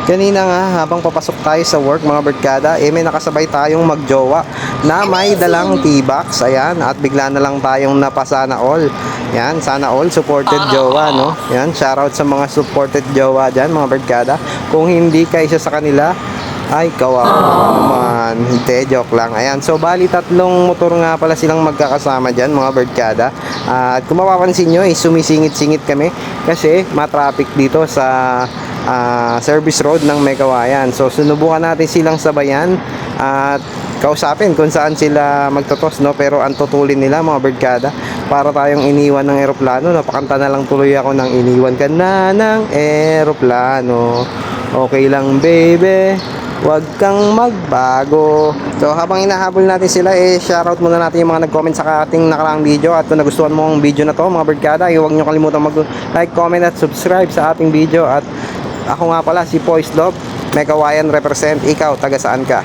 Kanina nga habang papasok tayo sa work mga barkada, may nakasabay tayong magjowa na may dalang T-box. Ayan, at bigla na lang tayong napasana all. Yan, sana all supported jowa, no? Yan, shoutout sa mga supported jowa dyan mga barkada. Kung hindi ka isa sa kanila, ay kawawa naman. Hindi, joke lang. Ayan, so bali tatlong motor nga pala silang magkakasama dyan mga barkada. At kung mapapansin nyo, sumisingit-singit kami kasi matraffic dito sa service road ng Megawayan. So sinubukan natin silang sabayan at kausapin kung saan sila magtotos, no? Pero ang tutulin nila mga barkada, para tayong iniwan ng eroplano. Napakanta na lang tuloy ako ng iniwan ka na ng eroplano. Okay lang baby, wag kang magbago. So habang inahabol natin sila, shoutout muna natin yung mga nag-comment sa ating nakaraang video. At kung nagustuhan mo ang video na to mga barkada, huwag nyo kalimutan mag-like, comment at subscribe sa ating video. At ako nga pala si Poise Love, Megawayan represent. Ikaw, taga saan ka?